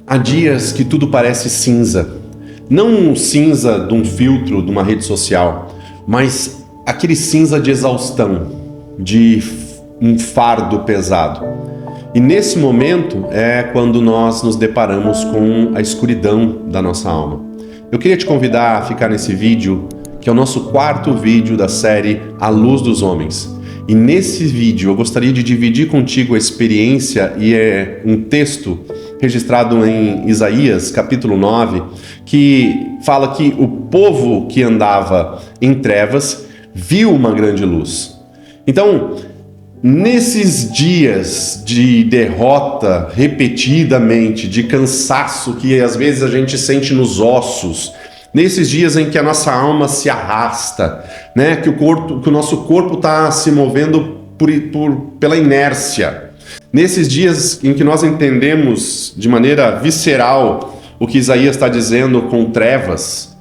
Há dias que tudo parece cinza. Não um cinza de um filtro de uma rede social, mas aquele cinza de exaustão, de um fardo pesado. E nesse momento é quando nós nos deparamos com a escuridão da nossa alma. Eu queria te convidar a ficar nesse vídeo, que é o nosso quarto vídeo da série A Luz dos Homens. E nesse vídeo eu gostaria de dividir contigo a experiência e um texto registrado em Isaías, capítulo 9, que fala que o povo que andava em trevas viu uma grande luz. Então, nesses dias de derrota repetidamente, de cansaço que às vezes a gente sente nos ossos, nesses dias em que a nossa alma se arrasta, né? que o nosso corpo está se movendo pela inércia, nesses dias em que nós entendemos de maneira visceral o que Isaías está dizendo com trevas,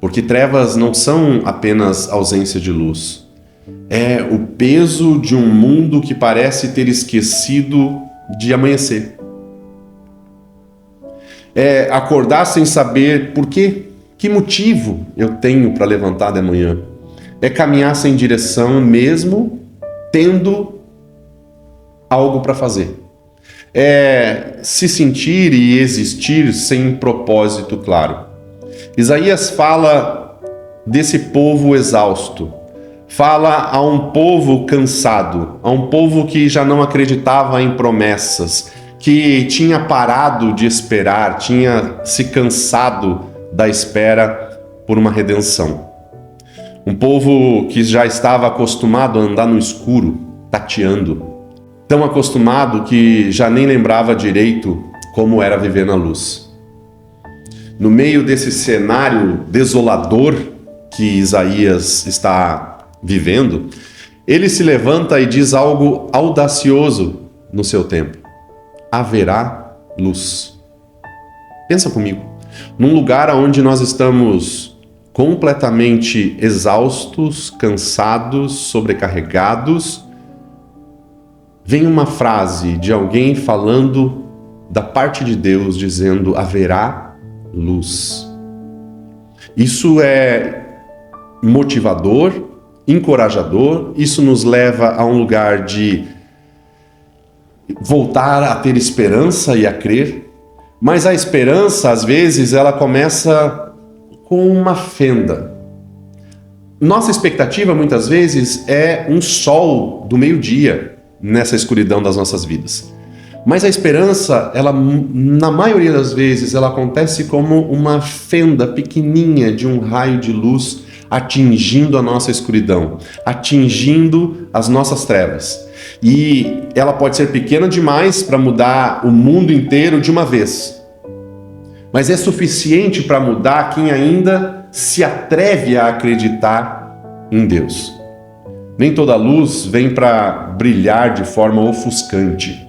porque trevas não são apenas ausência de luz, é o peso de um mundo que parece ter esquecido de amanhecer. É acordar sem saber por quê, que motivo eu tenho para levantar de manhã. É caminhar sem direção mesmo tendo algo para fazer. É se sentir e existir sem propósito claro. Isaías fala desse povo exausto. Fala a um povo cansado, a um povo que já não acreditava em promessas, que tinha parado de esperar, tinha se cansado da espera por uma redenção. Um povo que já estava acostumado a andar no escuro, tateando, tão acostumado que já nem lembrava direito como era viver na luz. No meio desse cenário desolador que Isaías está vivendo, ele se levanta e diz algo audacioso no seu tempo: haverá luz. Pensa comigo, num lugar onde nós estamos completamente exaustos, cansados, sobrecarregados, vem uma frase de alguém falando da parte de Deus, dizendo: haverá luz. Isso é motivador, encorajador, isso nos leva a um lugar de voltar a ter esperança e a crer, mas a esperança, às vezes, ela começa com uma fenda. Nossa expectativa, muitas vezes, é um sol do meio-dia nessa escuridão das nossas vidas. Mas a esperança, ela, na maioria das vezes, ela acontece como uma fenda pequenininha de um raio de luz atingindo a nossa escuridão, atingindo as nossas trevas. E ela pode ser pequena demais para mudar o mundo inteiro de uma vez, mas é suficiente para mudar quem ainda se atreve a acreditar em Deus. Nem toda luz vem para brilhar de forma ofuscante.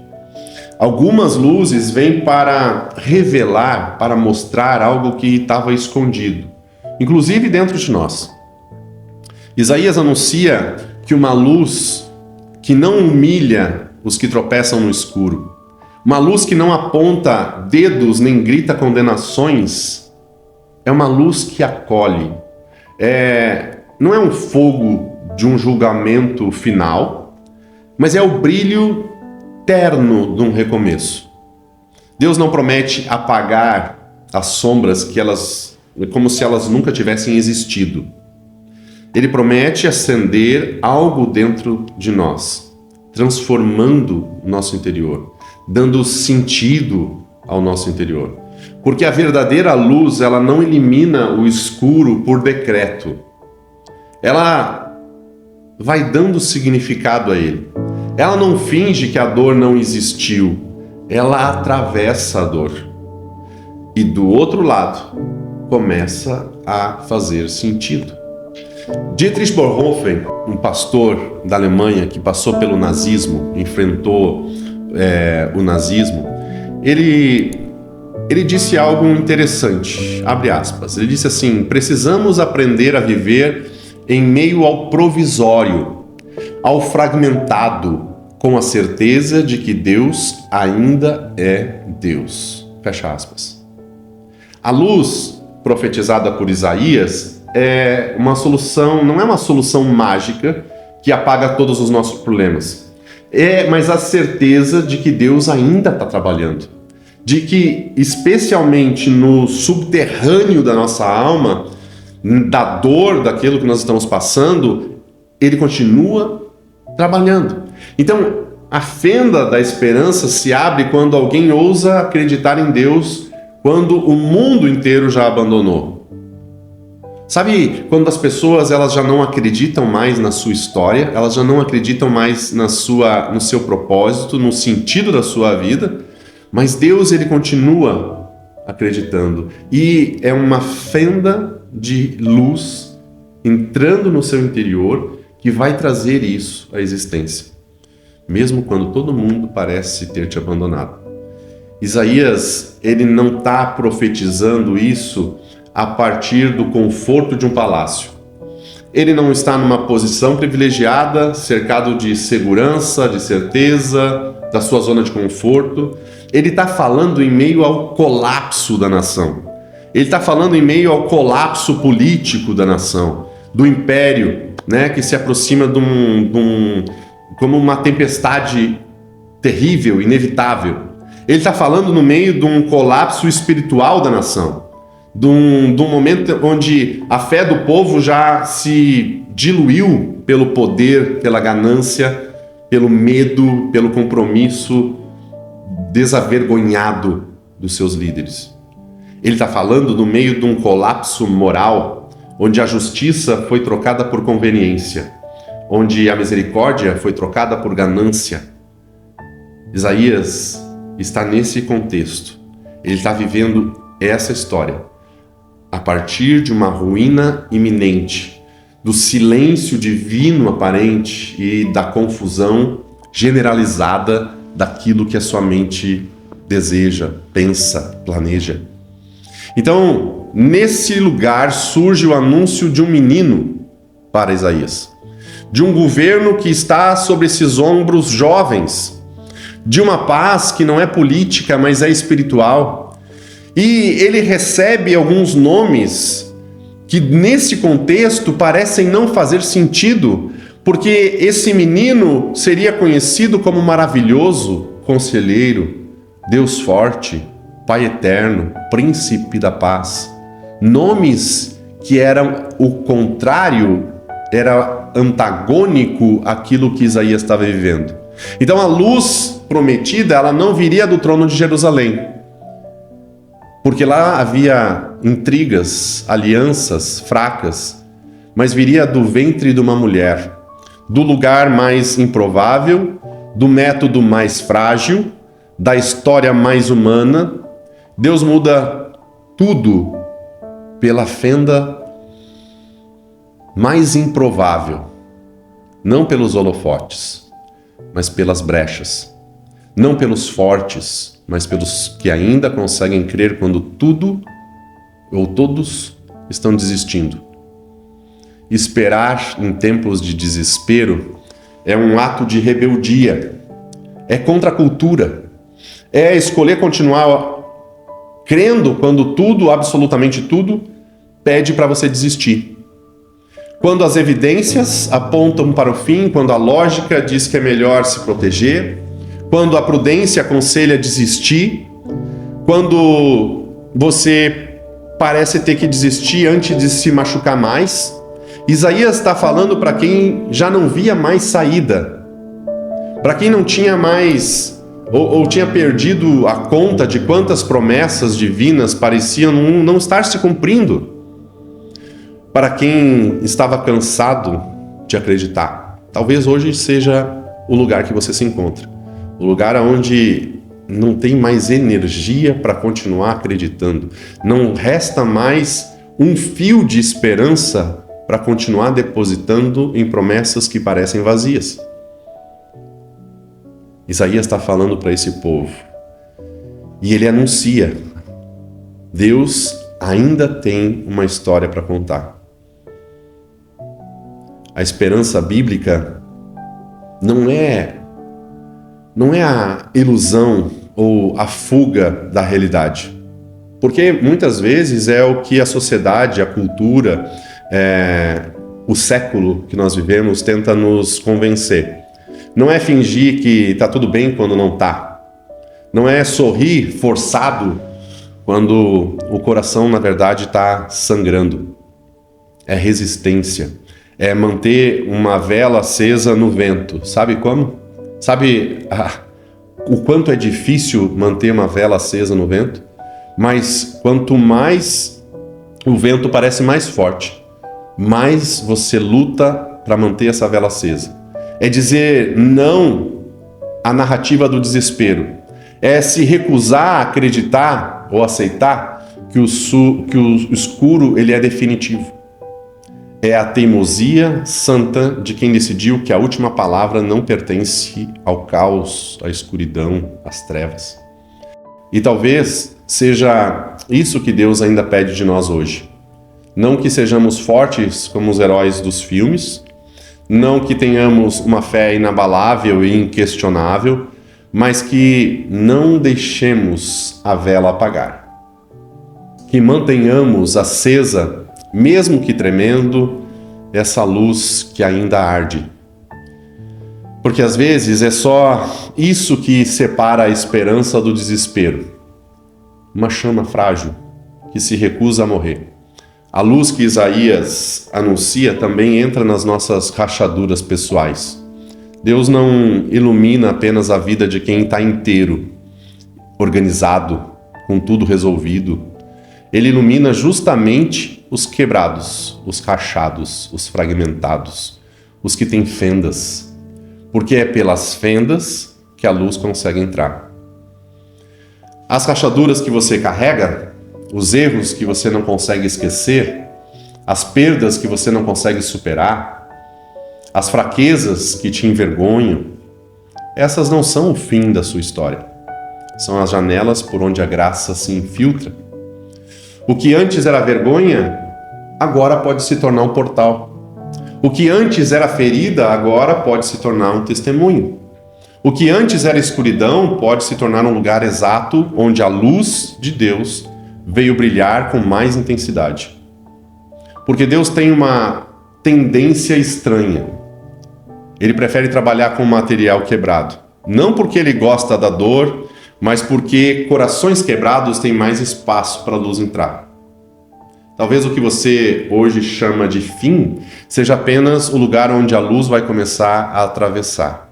Algumas luzes vêm para revelar, para mostrar algo que estava escondido, inclusive dentro de nós. Isaías anuncia que uma luz que não humilha os que tropeçam no escuro, uma luz que não aponta dedos nem grita condenações, é uma luz que acolhe. Não é um fogo de um julgamento final, mas é o brilho terno de um recomeço. Deus não promete apagar as sombras como se elas nunca tivessem existido. Ele promete acender algo dentro de nós, transformando o nosso interior, dando sentido ao nosso interior. Porque a verdadeira luz, ela não elimina o escuro por decreto. Ela vai dando significado a ele. Ela não finge que a dor não existiu, ela atravessa a dor. E do outro lado, começa a fazer sentido. Dietrich Bonhoeffer, um pastor da Alemanha que passou pelo nazismo, enfrentou o nazismo, ele disse algo interessante, abre aspas, ele disse assim: precisamos aprender a viver em meio ao provisório, ao fragmentado, com a certeza de que Deus ainda é Deus. Fecha aspas. A luz profetizada por Isaías é uma solução, não é uma solução mágica que apaga todos os nossos problemas. Mas a certeza de que Deus ainda está trabalhando. De que, especialmente no subterrâneo da nossa alma, da dor, daquilo que nós estamos passando, Ele continua trabalhando. Então, a fenda da esperança se abre quando alguém ousa acreditar em Deus, quando o mundo inteiro já abandonou. Sabe, quando as pessoas elas já não acreditam mais na sua história, elas já não acreditam mais no seu propósito, no sentido da sua vida, mas Deus ele continua acreditando. E é uma fenda de luz entrando no seu interior que vai trazer isso à existência, mesmo quando todo mundo parece ter te abandonado. Isaías, ele não está profetizando isso a partir do conforto de um palácio. Ele não está numa posição privilegiada, cercado de segurança, de certeza, da sua zona de conforto. Ele está falando em meio ao colapso da nação. Ele está falando em meio ao colapso político da nação, do império, né, que se aproxima como uma tempestade terrível, inevitável. Ele está falando no meio de um colapso espiritual da nação, de um momento onde a fé do povo já se diluiu pelo poder, pela ganância, pelo medo, pelo compromisso desavergonhado dos seus líderes. Ele está falando no meio de um colapso moral, onde a justiça foi trocada por conveniência, onde a misericórdia foi trocada por ganância. Isaías está nesse contexto. Ele está vivendo essa história a partir de uma ruína iminente, do silêncio divino aparente e da confusão generalizada daquilo que a sua mente deseja, pensa, planeja. Então, nesse lugar surge o anúncio de um menino para Isaías, de um governo que está sobre esses ombros jovens, de uma paz que não é política, mas é espiritual. E ele recebe alguns nomes que nesse contexto parecem não fazer sentido, porque esse menino seria conhecido como maravilhoso, conselheiro, Deus forte, Pai eterno, príncipe da paz. Nomes que eram o contrário, era antagônico àquilo que Isaías estava vivendo. Então a luz prometida, ela não viria do trono de Jerusalém, porque lá havia intrigas, alianças fracas, mas viria do ventre de uma mulher, do lugar mais improvável, do método mais frágil, da história mais humana. Deus muda tudo pela fenda mais improvável, não pelos holofotes, mas pelas brechas, não pelos fortes, mas pelos que ainda conseguem crer quando tudo ou todos estão desistindo. Esperar em tempos de desespero é um ato de rebeldia, é contra a cultura, é escolher continuar crendo quando tudo, absolutamente tudo, pede para você desistir. Quando as evidências apontam para o fim, quando a lógica diz que é melhor se proteger, quando a prudência aconselha desistir, quando você parece ter que desistir antes de se machucar mais. Isaías está falando para quem já não via mais saída, para quem não tinha mais ou tinha perdido a conta de quantas promessas divinas pareciam não estar se cumprindo, para quem estava cansado de acreditar. Talvez hoje seja o lugar que você se encontra, o lugar onde não tem mais energia para continuar acreditando, não resta mais um fio de esperança para continuar depositando em promessas que parecem vazias. Isaías está falando para esse povo e ele anuncia: Deus ainda tem uma história para contar. A esperança bíblica não é não é a ilusão ou a fuga da realidade. Porque muitas vezes é o que a sociedade, a cultura, o século que nós vivemos tenta nos convencer. Não é fingir que está tudo bem quando não está. Não é sorrir forçado quando o coração, na verdade, está sangrando. É resistência. É manter uma vela acesa no vento. Sabe como? Sabe o quanto é difícil manter uma vela acesa no vento? Mas quanto mais o vento parece mais forte, mais você luta para manter essa vela acesa. É dizer não à narrativa do desespero. É se recusar a acreditar ou aceitar que o escuro ele é definitivo. É a teimosia santa de quem decidiu que a última palavra não pertence ao caos, à escuridão, às trevas. E talvez seja isso que Deus ainda pede de nós hoje. Não que sejamos fortes como os heróis dos filmes, não que tenhamos uma fé inabalável e inquestionável, mas que não deixemos a vela apagar. Que mantenhamos acesa, mesmo que tremendo, essa luz que ainda arde. Porque às vezes é só isso que separa a esperança do desespero. Uma chama frágil que se recusa a morrer. A luz que Isaías anuncia também entra nas nossas rachaduras pessoais. Deus não ilumina apenas a vida de quem está inteiro, organizado, com tudo resolvido. Ele ilumina justamente os quebrados, os rachados, os fragmentados, os que têm fendas, porque é pelas fendas que a luz consegue entrar. As rachaduras que você carrega, os erros que você não consegue esquecer, as perdas que você não consegue superar, as fraquezas que te envergonham, essas não são o fim da sua história. São as janelas por onde a graça se infiltra. O que antes era vergonha, agora pode se tornar um portal. O que antes era ferida, agora pode se tornar um testemunho. O que antes era escuridão, pode se tornar um lugar exato onde a luz de Deus veio brilhar com mais intensidade. Porque Deus tem uma tendência estranha. Ele prefere trabalhar com material quebrado. Não porque ele gosta da dor, mas porque corações quebrados têm mais espaço para a luz entrar. Talvez o que você hoje chama de fim seja apenas o lugar onde a luz vai começar a atravessar.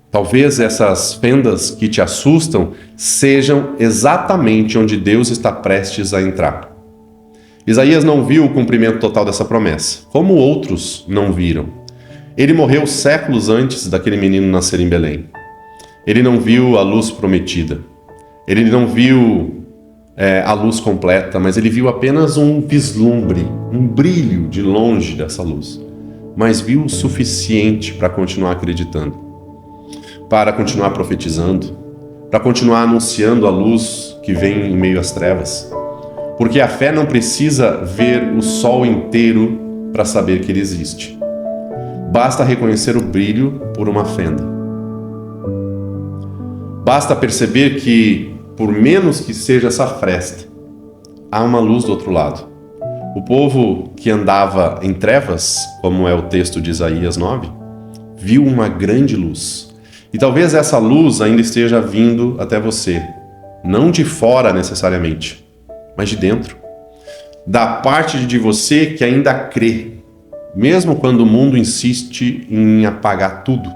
Talvez essas fendas que te assustam sejam exatamente onde Deus está prestes a entrar. Isaías não viu o cumprimento total dessa promessa, como outros não viram. Ele morreu séculos antes daquele menino nascer em Belém. Ele não viu a luz prometida. Ele não viu a luz completa, mas ele viu apenas um vislumbre, um brilho de longe dessa luz. Mas viu o suficiente para continuar acreditando, para continuar profetizando, para continuar anunciando a luz que vem em meio às trevas. Porque a fé não precisa ver o sol inteiro para saber que ele existe. Basta reconhecer o brilho por uma fenda. Basta perceber que, por menos que seja essa fresta, há uma luz do outro lado. O povo que andava em trevas, como é o texto de Isaías 9, viu uma grande luz. E talvez essa luz ainda esteja vindo até você, não de fora necessariamente, mas de dentro. Da parte de você que ainda crê, mesmo quando o mundo insiste em apagar tudo.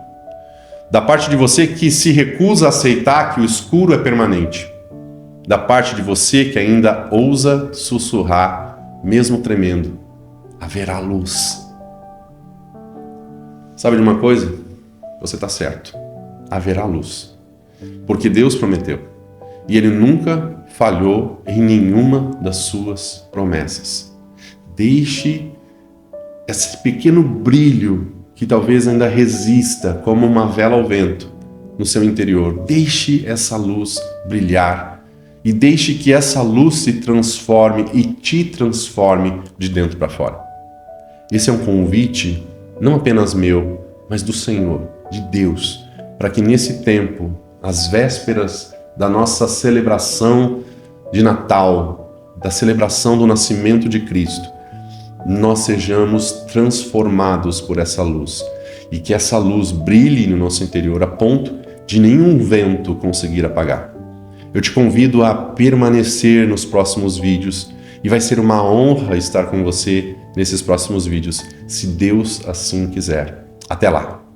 Da parte de você que se recusa a aceitar que o escuro é permanente. Da parte de você que ainda ousa sussurrar, mesmo tremendo: haverá luz. Sabe de uma coisa? Você está certo. Haverá luz. Porque Deus prometeu. E Ele nunca falhou em nenhuma das suas promessas. Deixe esse pequeno brilho que talvez ainda resista como uma vela ao vento no seu interior. Deixe essa luz brilhar e deixe que essa luz se transforme e te transforme de dentro para fora. Esse é um convite não apenas meu, mas do Senhor, de Deus, para que nesse tempo, às vésperas da nossa celebração de Natal, da celebração do nascimento de Cristo, nós sejamos transformados por essa luz e que essa luz brilhe no nosso interior a ponto de nenhum vento conseguir apagar. Eu te convido a permanecer nos próximos vídeos e vai ser uma honra estar com você nesses próximos vídeos, se Deus assim quiser. Até lá!